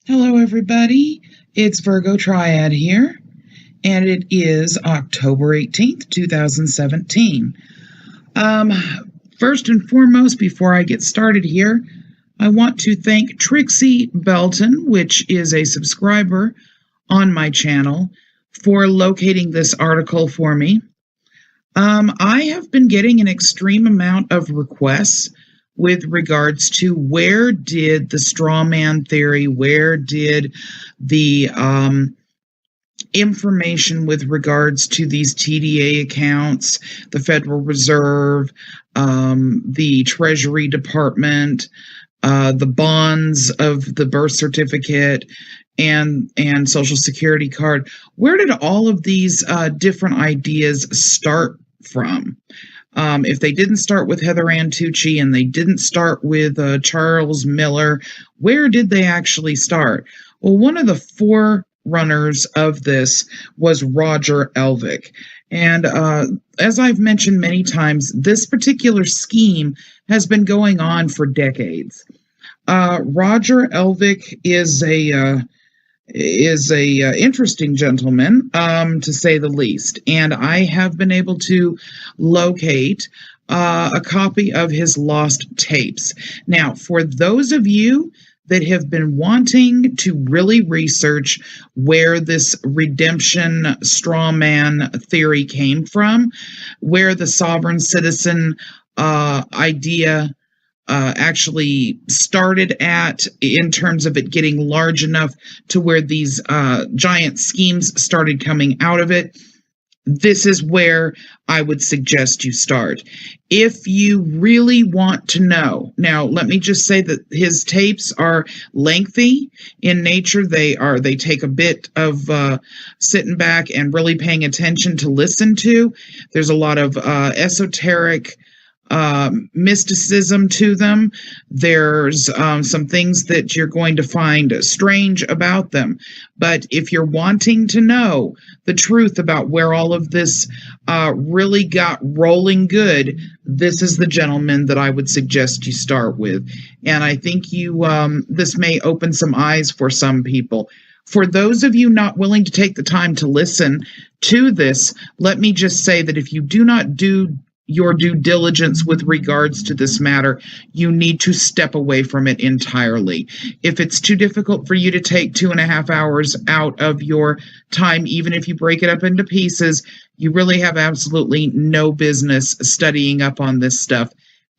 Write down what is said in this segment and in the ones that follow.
Hello, everybody. It's Virgo Triad here, and it is October 18th, 2017. First and foremost, before I get started here, I want to thank Trixie Belton, which is a subscriber on my channel, for locating this article for me. I have been getting an extreme amount of requests with regards to where did the straw man theory, where did the information with regards to these TDA accounts, the Federal Reserve, the Treasury Department, the bonds of the birth certificate, and Social Security card, where did all of these different ideas start from? If they didn't start with Heather Ann Tucci and they didn't start with Charles Miller, where did they actually start? Well, one of the forerunners of this was Roger Elvick. And as I've mentioned many times, this particular scheme has been going on for decades. Roger Elvick is a interesting gentleman, to say the least, and I have been able to locate a copy of his lost tapes. Now, for those of you that have been wanting to really research where this redemption straw man theory came from, where the sovereign citizen idea actually started at, in terms of it getting large enough to where these giant schemes started coming out of it, this is where I would suggest you start. If you really want to know, now let me just say that his tapes are lengthy in nature. They take a bit of sitting back and really paying attention to listen to. There's a lot of esoteric mysticism to them. There's some things that you're going to find strange about them. But if you're wanting to know the truth about where all of this really got rolling good, this is the gentleman that I would suggest you start with. And I think this may open some eyes for some people. For those of you not willing to take the time to listen to this, let me just say that if you do not do your due diligence with regards to this matter, you need to step away from it entirely. If it's too difficult for you to take 2.5 hours out of your time, even if you break it up into pieces, you really have absolutely no business studying up on this stuff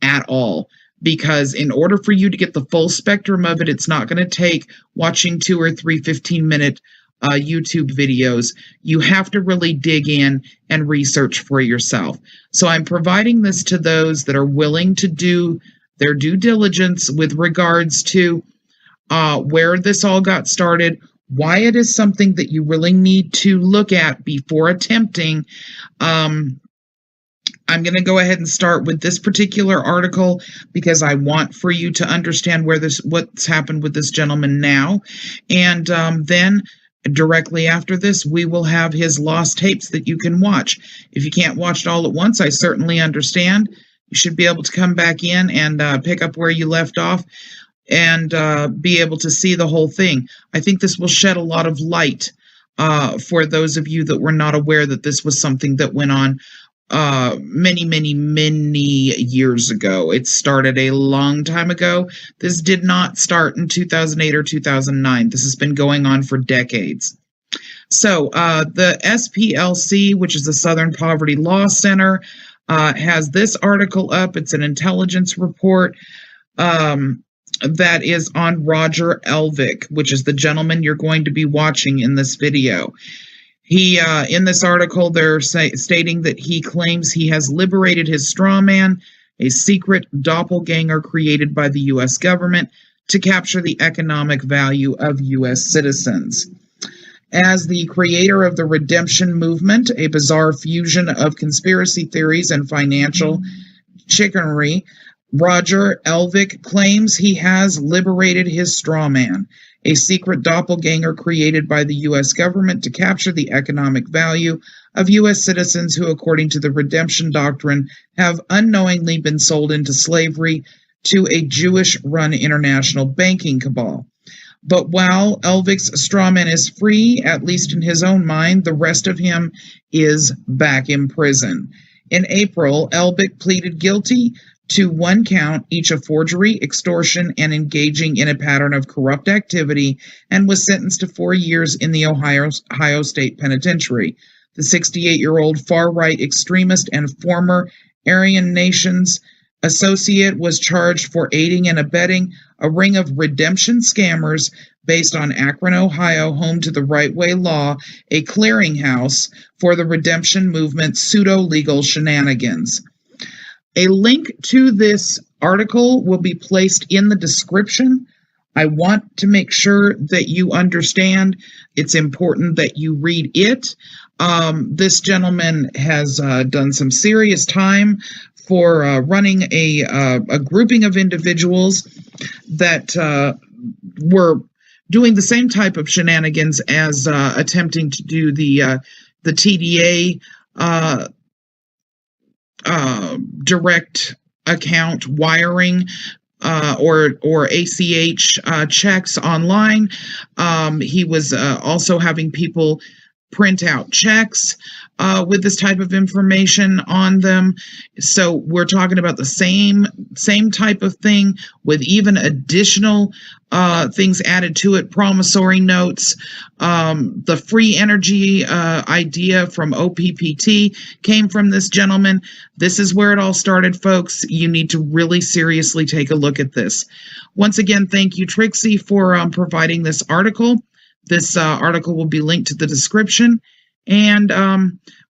at all. Because in order for you to get the full spectrum of it, it's not going to take watching 2 or 3 15-minute YouTube videos. You have to really dig in and research for yourself. So I'm providing this to those that are willing to do their due diligence with regards to where this all got started, why it is something that you really need to look at before attempting. I'm going to go ahead and start with this particular article because I want for you to understand what's happened with this gentleman now. And then directly after this, we will have his lost tapes that you can watch. If you can't watch it all at once, I certainly understand. You should be able to come back in and pick up where you left off and be able to see the whole thing. I think this will shed a lot of light for those of you that were not aware that this was something that went on many years ago. It started a long time ago. This did not start in 2008 or 2009. This has been going on for decades. So the SPLC, which is the Southern Poverty Law Center, has this article up. It's an intelligence report that is on Roger Elvick, which is the gentleman you're going to be watching in this video. He, in this article, they're stating that he claims he has liberated his straw man, a secret doppelganger created by the U.S. government to capture the economic value of U.S. citizens. As the creator of the redemption movement, a bizarre fusion of conspiracy theories and financial chicanery, Roger Elvick claims he has liberated his straw man, a secret doppelganger created by the U.S. government to capture the economic value of U.S. citizens who, according to the redemption doctrine, have unknowingly been sold into slavery to a Jewish-run international banking cabal. But while Elvik's strawman is free, at least in his own mind, the rest of him is back in prison. In April, Elvik pleaded guilty to 1 count, each of forgery, extortion, and engaging in a pattern of corrupt activity, and was sentenced to 4 years in the Ohio State Penitentiary. The 68-year-old far-right extremist and former Aryan Nations associate was charged for aiding and abetting a ring of redemption scammers based on Akron, Ohio, home to the Right Way Law, a clearinghouse for the redemption movement's pseudo-legal shenanigans. A link to this article will be placed in the description. I want to make sure that you understand it's important that you read it. This gentleman has done some serious time for running a grouping of individuals that were doing the same type of shenanigans as attempting to do the TDA direct account wiring or ACH checks online. He was also having people print out checks with this type of information on them. So we're talking about the same type of thing with even additional things added to it, promissory notes. The free energy idea from OPPT came from this gentleman. This is where it all started, folks. You need to really seriously take a look at this. Once again, thank you, Trixie, for providing this article. This article will be linked to the description. And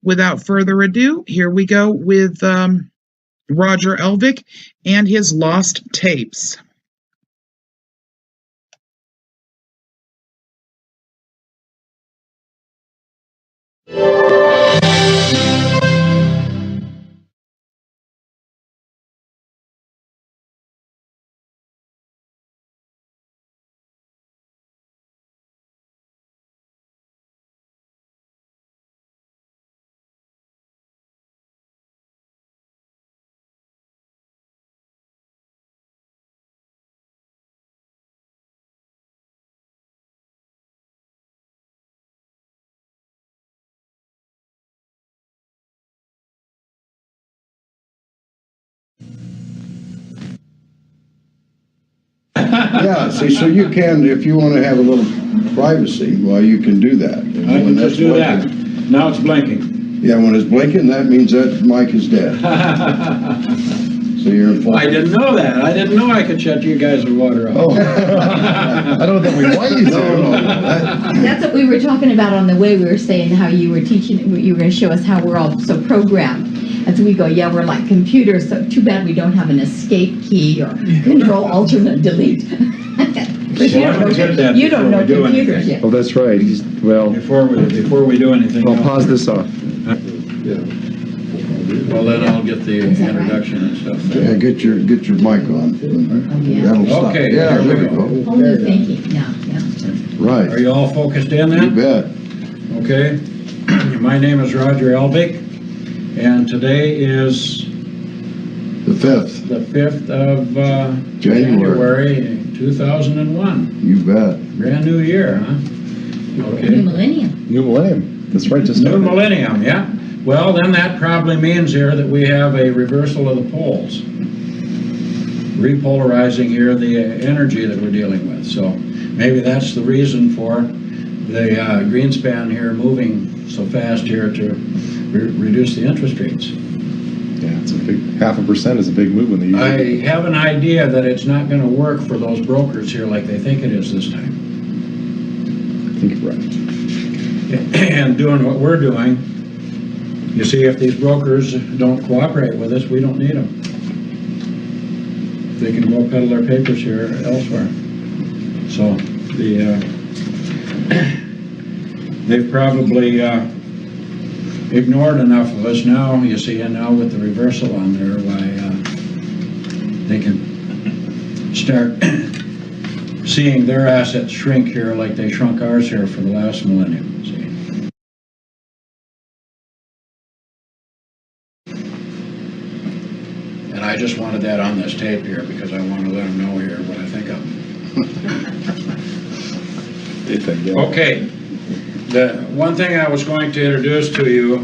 without further ado, here we go with Roger Elvik and his lost tapes. Yeah, see, so you can, if you want to have a little privacy, well, you can do that. And I when can that's just do that. blinking- Now it's blinking. Yeah, when it's blinking, that means that mic is dead. So you're in full. I didn't know that. I didn't know I could shut you guys' water off. Oh. I don't think we want you to. No. That's what we were talking about on the way. We were saying how you were teaching, you were going to show us how we're all so programmed. And so we go, yeah, we're like computers, so too bad we don't have an escape key or control alternate delete. But you don't know computers yet. Oh, that's right. Well, Before we do anything I'll else. pause this off. Well, then I'll get the Is that right? introduction and stuff. Yeah, get your mic on. yeah. That'll stop. Okay, Yeah, here we there we go. go. Whole new thinking, yeah. Right. Are you all focused in You then? bet. Okay. My name is Roger Elvik, and today is The 5th. the 5th of January. 2001. You bet. Brand new year, huh? New Okay. millennium. New millennium. That's right. Just New millennium, yeah. Well, then that probably means here that we have a reversal of the poles. Repolarizing here the energy that we're dealing with. So maybe that's the reason for the Greenspan here moving so fast here to reduce the interest rates. Yeah, it's a big 0.5% is a big move when they I usually. have an idea that it's not going to work for those brokers here like they think it is this time. I think you're right. And doing what we're doing, you see, if these brokers don't cooperate with us, we don't need them. They can go peddle their papers here elsewhere. So they've probably ignored enough of us now, you see, and now with the reversal on there, why they can start seeing their assets shrink here like they shrunk ours here for the last millennium, see. And I just wanted that on this tape here because I want to let them know here what I think of them. Anything, yeah. Okay, the one thing I was going to introduce to you,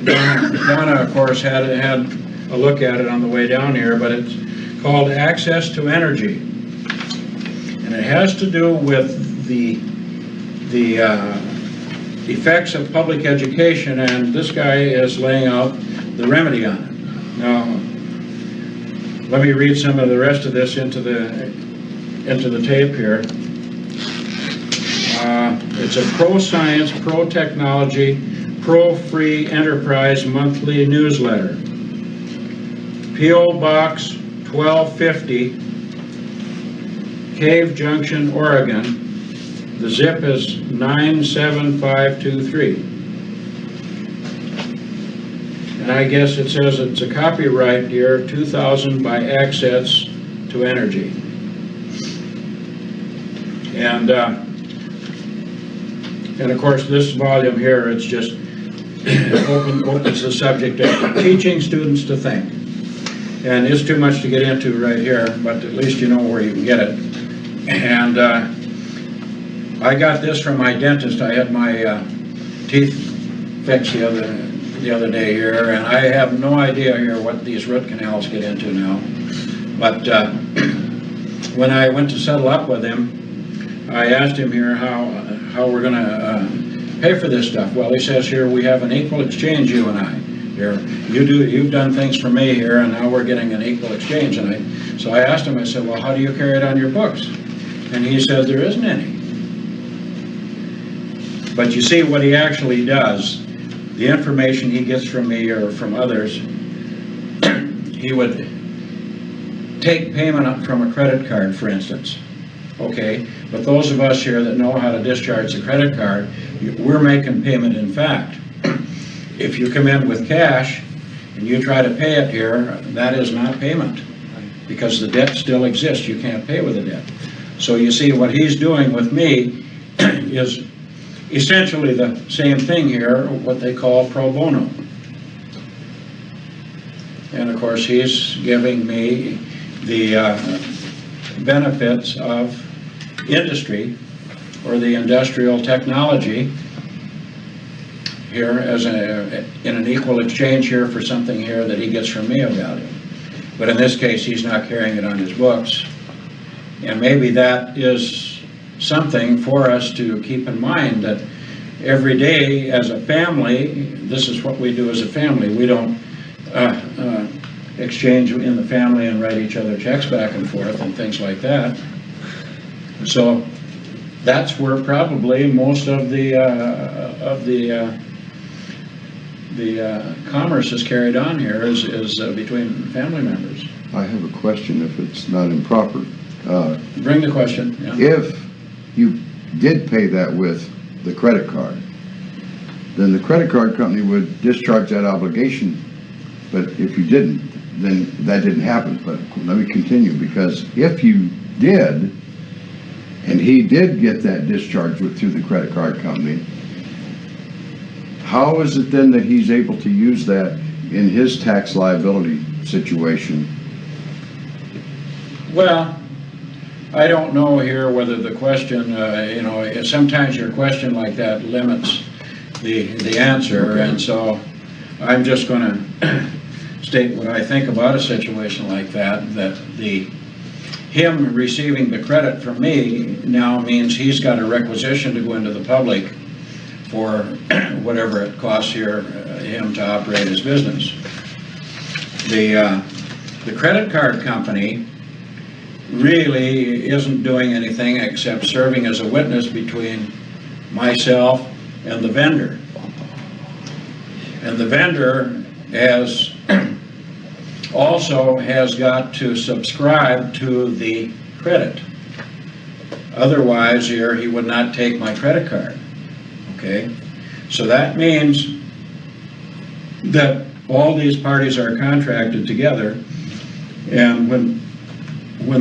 Donna, of course, had a look at it on the way down here, but it's called Access to Energy. And it has to do with the effects of public education, and this guy is laying out the remedy on it. Now, let me read some of the rest of this into the tape here. It's a pro-science, pro-technology, pro-free enterprise monthly newsletter. P.O. Box 1250, Cave Junction, Oregon. The zip is 97523. And I guess it says it's a copyright year 2000 by Access to Energy. And of course, this volume here, it's just opens the subject of teaching students to think. And it's too much to get into right here, but at least you know where you can get it. And I got this from my dentist. I had my teeth fixed the other day here, and I have no idea here what these root canals get into now. But when I went to settle up with him, I asked him here how we're going to pay for this stuff. Well, he says here we have an equal exchange, you and I. Here, you've done things for me here, and now we're getting an equal exchange. And so I asked him. I said, well, how do you carry it on your books? And he said there isn't any. But you see what he actually does. The information he gets from me or from others, he would take payment up from a credit card, for instance. Okay, but those of us here that know how to discharge the credit card, we're making payment in fact. If you come in with cash and you try to pay it here, that is not payment because the debt still exists. You can't pay with the debt. So you see what he's doing with me is essentially the same thing here, what they call pro bono. And of course he's giving me the benefits of industry or the industrial technology here as in an equal exchange here for something here that he gets from me about it. But in this case he's not carrying it on his books. And maybe that is something for us to keep in mind, that every day as a family, this is what we do as a family. We don't exchange in the family and write each other checks back and forth and things like that. So that's where probably most of the commerce is carried on here is between family members. I have a question if it's not improper. Bring the question. Yeah. If you did pay that with the credit card, then the credit card company would discharge that obligation. But if you didn't, then that didn't happen. But let me continue, because if you did, and he did get that discharge through the credit card company, how is it then that he's able to use that in his tax liability situation? Well, I don't know here whether the question, sometimes your question like that limits the answer, and so I'm just going to state what I think about a situation like that him receiving the credit from me now means he's got a requisition to go into the public for whatever it costs him to operate his business. The credit card company really isn't doing anything except serving as a witness between myself and the vendor. And the vendor also has got to subscribe to the credit. Otherwise, here he would not take my credit card. Okay? So that means that all these parties are contracted together, and when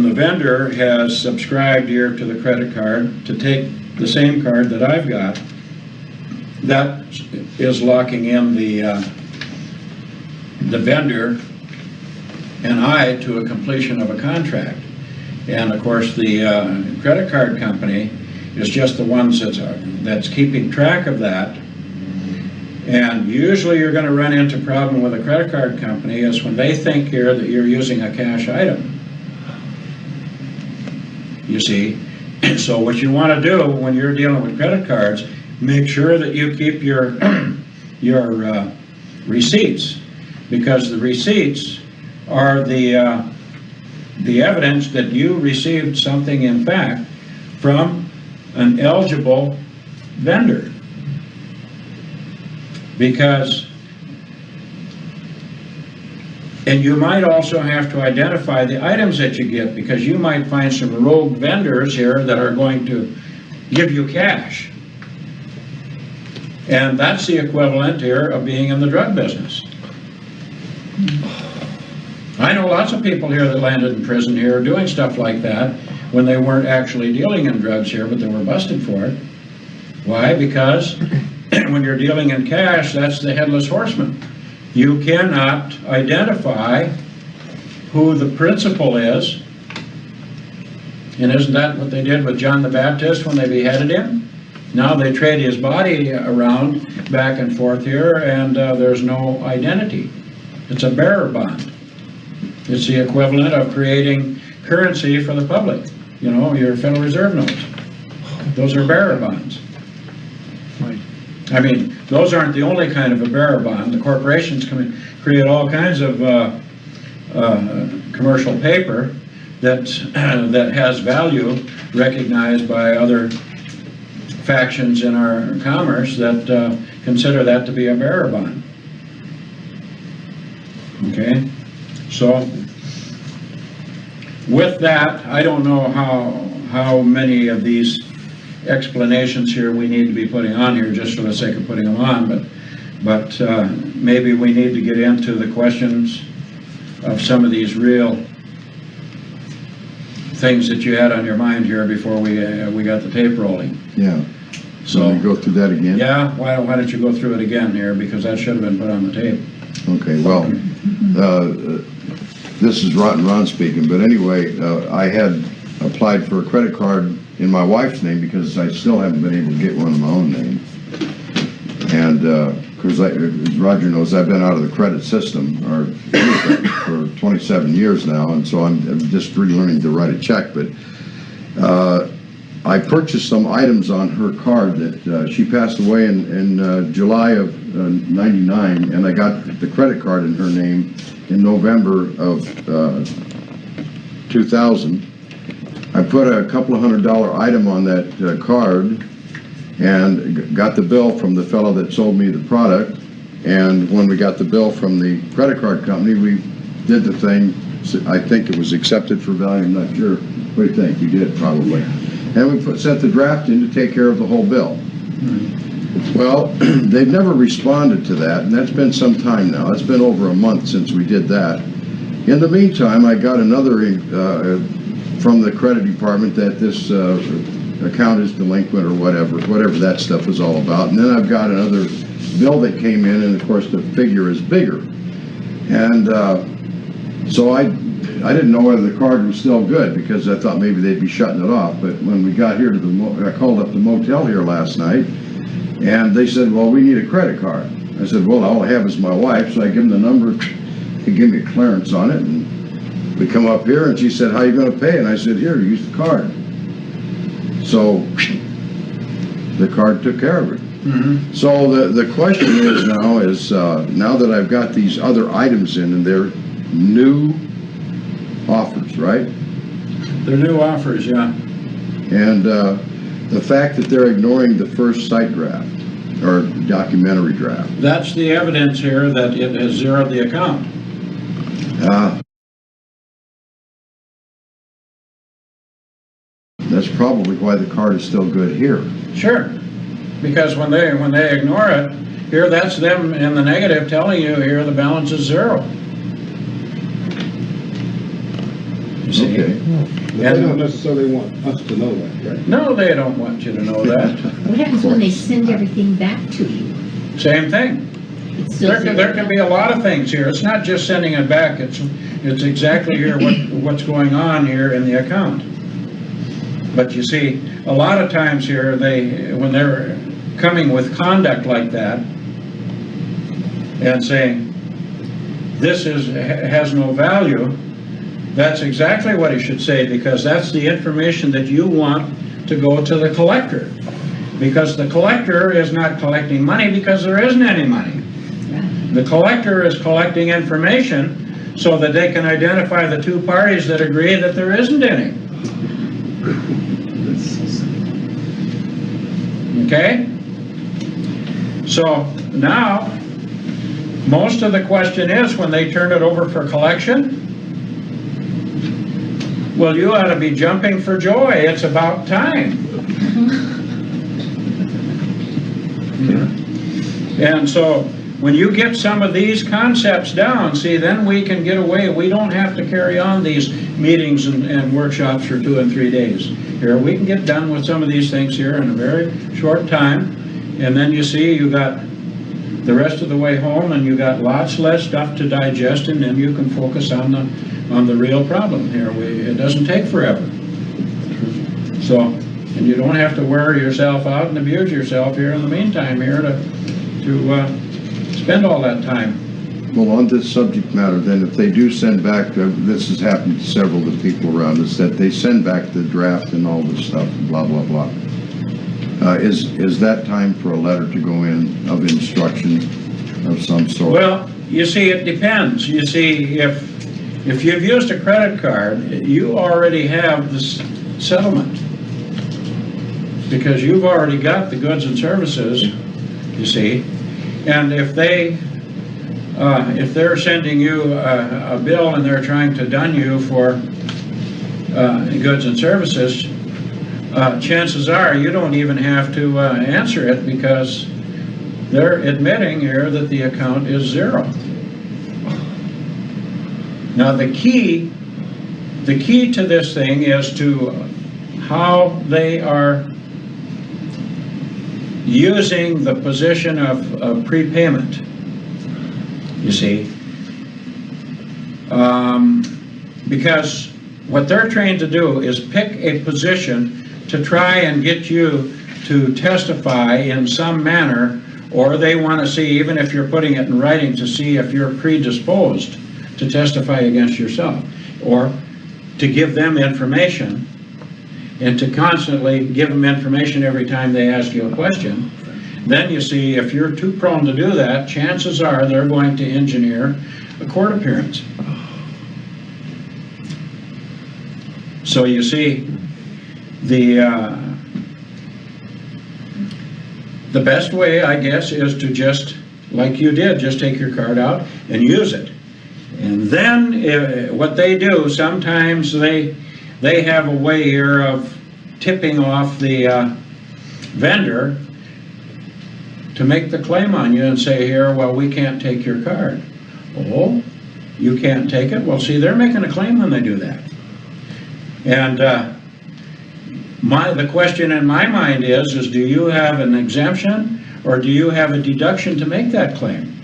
the vendor has subscribed here to the credit card to take the same card that I've got, that is locking in the vendor and I to a completion of a contract. And of course the credit card company is just the ones that's keeping track of that. And usually you're going to run into a problem with a credit card company is when they think here that you're using a cash item. You see? So what you want to do when you're dealing with credit cards, make sure that you keep your receipts, because the receipts are the evidence that you received something in fact from an eligible vendor. Because, and you might also have to identify the items that you get, because you might find some rogue vendors here that are going to give you cash. And that's the equivalent here of being in the drug business. I know lots of people here that landed in prison here doing stuff like that when they weren't actually dealing in drugs here, but they were busted for it. Why? Because when you're dealing in cash, that's the headless horseman. You cannot identify who the principal is. And isn't that what they did with John the Baptist when they beheaded him? Now they trade his body around back and forth here, and there's no identity. It's a bearer bond. It's the equivalent of creating currency for the public. You know, your Federal Reserve notes. Those are bearer bonds. I mean, those aren't the only kind of a bearer bond. The corporations can create all kinds of commercial paper that has value recognized by other factions in our commerce that consider that to be a bearer bond. Okay, so with that, I don't know how many of these explanations here we need to be putting on here just for the sake of putting them on, but maybe we need to get into the questions of some of these real things that you had on your mind here before we got the tape rolling. Yeah. So we go through that again? Yeah, why don't you go through it again here, because that should have been put on the tape. Okay, well, this is Rotten Ron speaking, but anyway, I had applied for a credit card in my wife's name because I still haven't been able to get one in my own name. And because as Roger knows, I've been out of the credit system for 27 years now, and so I'm just relearning to write a check. But I purchased some items on her card that she passed away in July of '99, and I got the credit card in her name in November of 2000. I put a couple of $100 item on that card and got the bill from the fellow that sold me the product. And when we got the bill from the credit card company, we did the thing. I think it was accepted for value. I'm not sure. What do you think? You did, probably. And we set the draft in to take care of the whole bill. Well, they've never responded to that, and that's been some time now. It's been over a month since we did that. In the meantime, I got another from the credit department that this account is delinquent or whatever that stuff was all about. And then I've got another bill that came in, and of course the figure is bigger. And so I didn't know whether the card was still good, because I thought maybe they'd be shutting it off. But when we got here to I called up the motel here last night, and they said, well, we need a credit card. I said, well, all I have is my wife. So I give them the number, they give me a clearance on it, and we come up here, and she said, how are you going to pay? And I said, here, use the card. So the card took care of it. Mm-hmm. So the question is now that I've got these other items in, and they're new offers, right? They're new offers, yeah. And the fact that they're ignoring the first site draft or documentary draft. That's the evidence here that it has zeroed the account. That's probably why the card is still good here. Sure, because when they ignore it, here that's them in the negative telling you here the balance is zero. You see? Okay. They don't necessarily want us to know that, right? No, they don't want you to know that. What happens when they send everything back to you? Same thing. It's still There can be a lot of things here. It's not just sending it back. It's exactly here what's going on here in the account. But you see, a lot of times here, when they're coming with conduct like that and saying, this has no value, that's exactly what he should say, because that's the information that you want to go to the collector. Because the collector is not collecting money because there isn't any money. The collector is collecting information so that they can identify the two parties that agree that there isn't any. Okay? So now, most of the question is, when they turn it over for collection, well, you ought to be jumping for joy. It's about time. And so, when you get some of these concepts down, see, then we can get away. We don't have to carry on these meetings and workshops for 2 and 3 days. Here, we can get done with some of these things here in a very short time. And then you see, you got the rest of the way home, and you got lots less stuff to digest, and then you can focus on the real problem here. It doesn't take forever. So, and you don't have to wear yourself out and abuse yourself here in the meantime here to spend all that time. Well, on this subject matter, then, if they do send back, this has happened to several of the people around us, that they send back the draft and all this stuff, blah, blah, blah. Is that time for a letter to go in of instruction of some sort? Well, you see, it depends. You see, if you've used a credit card, you already have this settlement, because you've already got the goods and services, you see. And if they're sending you a bill and they're trying to dun you for goods and services, chances are you don't even have to answer it, because they're admitting here that the account is zero. Now the key to this thing is to how they are using the position of prepayment, you see. Because what they're trained to do is pick a position to try and get you to testify in some manner, or they want to see, even if you're putting it in writing, to see if you're predisposed to testify against yourself, or to give them information, and to constantly give them information every time they ask you a question. Then you see, if you're too prone to do that, chances are they're going to engineer a court appearance. So you see, the best way, I guess, is to just, like you did, just take your card out and use it. And then what they do, sometimes they have a way here of tipping off the vendor to make the claim on you and say here, well, we can't take your card. Oh, you can't take it? Well, see, they're making a claim when they do that. And the question in my mind is do you have an exemption, or do you have a deduction to make that claim?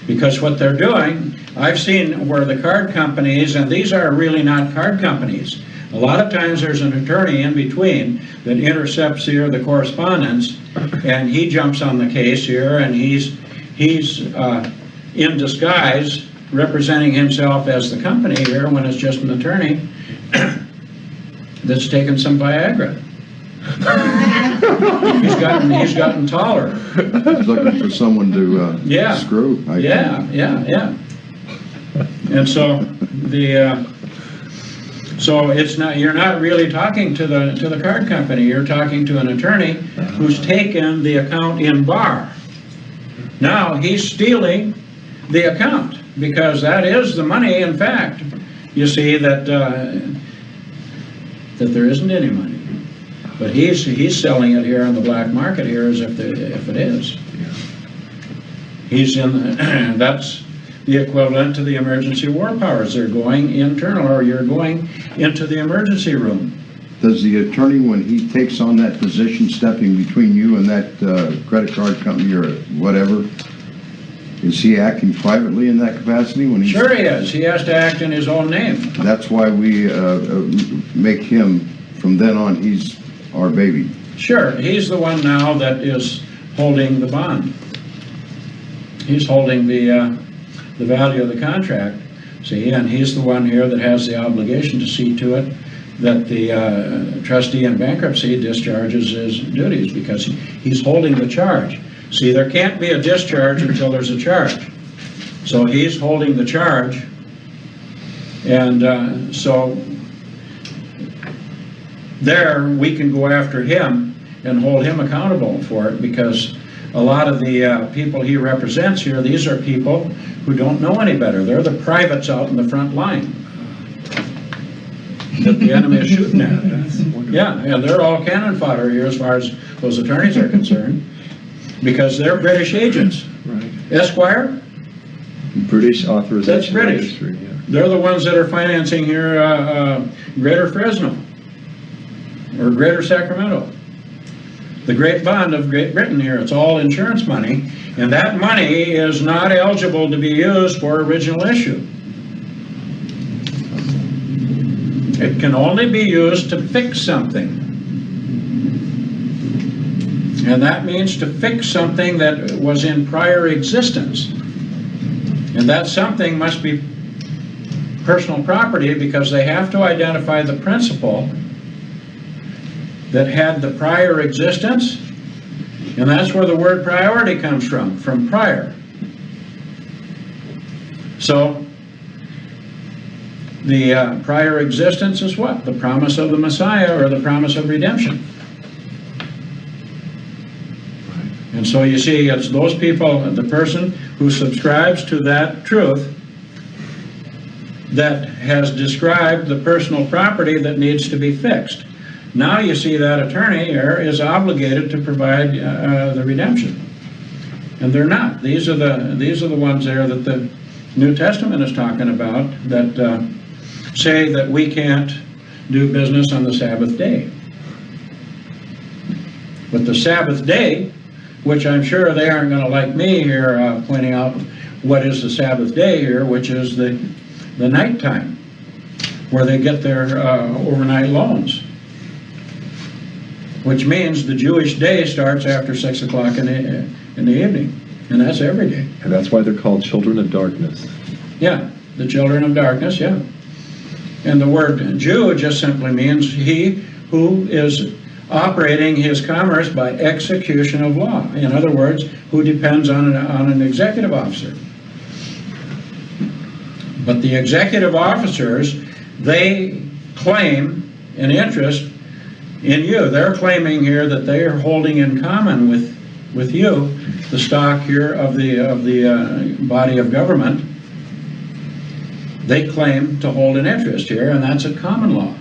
Because what they're doing, I've seen where the card companies, and these are really not card companies, a lot of times there's an attorney in between that intercepts here the correspondence, and he jumps on the case here, and he's in disguise representing himself as the company here, when it's just an attorney that's taken some Viagra. he's gotten taller. He's looking for someone to screw. Yeah. And so so it's not, you're not really talking to the card company. You're talking to an attorney who's taken the account in bar. Now he's stealing the account, because that is the money. In fact, you see that there isn't any money, but he's selling it here on the black market here as if it is. He's in that's the equivalent to the emergency war powers. They're going internal, or you're going into the emergency room. Does the attorney, when he takes on that position, stepping between you and that credit card company or whatever, is he acting privately in that capacity? When Sure he is. He has to act in his own name. That's why we make him from then on, he's our baby. Sure, he's the one now that is holding the bond. He's holding the value of the contract, see, and he's the one here that has the obligation to see to it that the trustee in bankruptcy discharges his duties, because he's holding the charge. See, there can't be a discharge until there's a charge. So he's holding the charge, and so there we can go after him and hold him accountable for it, because a lot of the people he represents here, these are people who don't know any better. They're the privates out in the front line that the enemy is shooting at. Yeah, and they're all cannon fodder here as far as those attorneys are concerned, because they're British agents. Right. Esquire? British authorization. That's British. Registry, yeah. They're the ones that are financing here Greater Fresno or Greater Sacramento. The Great Bond of Great Britain here, it's all insurance money, and that money is not eligible to be used for original issue. It can only be used to fix something. And that means to fix something that was in prior existence. And that something must be personal property, because they have to identify the principal that had the prior existence, and that's where the word priority comes from prior. So the prior existence is what? The promise of the Messiah, or the promise of redemption. And so you see, it's those people, the person who subscribes to that truth, that has described the personal property that needs to be fixed. Now you see that attorney here is obligated to provide the redemption, and they're not. These are the ones there that the New Testament is talking about, that say that we can't do business on the Sabbath day. But the Sabbath day, which I'm sure they aren't going to like me here pointing out what is the Sabbath day here, which is the nighttime, where they get their overnight loans. Which means the Jewish day starts after 6 o'clock in the evening, and that's every day. And that's why they're called children of darkness. Yeah, the children of darkness, yeah. And the word Jew just simply means he who is operating his commerce by execution of law. In other words, who depends on an executive officer. But the executive officers, they claim an interest in you. They're claiming here that they are holding in common with you the stock here of the body of government. They claim to hold an interest here, and that's a common law.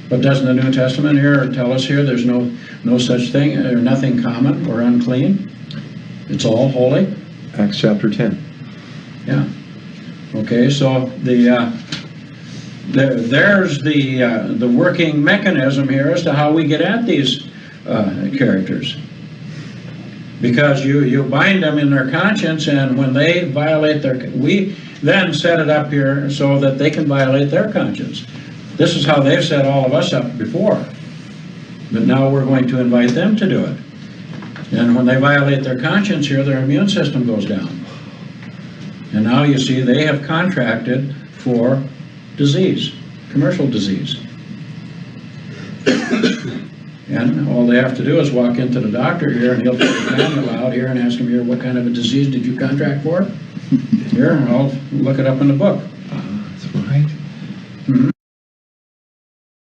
But doesn't the New Testament here tell us here there's no such thing, or nothing common or unclean? It's all holy. Acts chapter 10. Yeah. Okay, so there's the working mechanism here as to how we get at these characters. Because you bind them in their conscience, and when they violate we then set it up here so that they can violate their conscience. This is how they've set all of us up before. But now we're going to invite them to do it. And when they violate their conscience here, their immune system goes down. And now you see they have contracted for disease, commercial disease. And all they have to do is walk into the doctor here, and he'll take the manual out here and ask him here, what kind of a disease did you contract for? Here, I'll look it up in the book.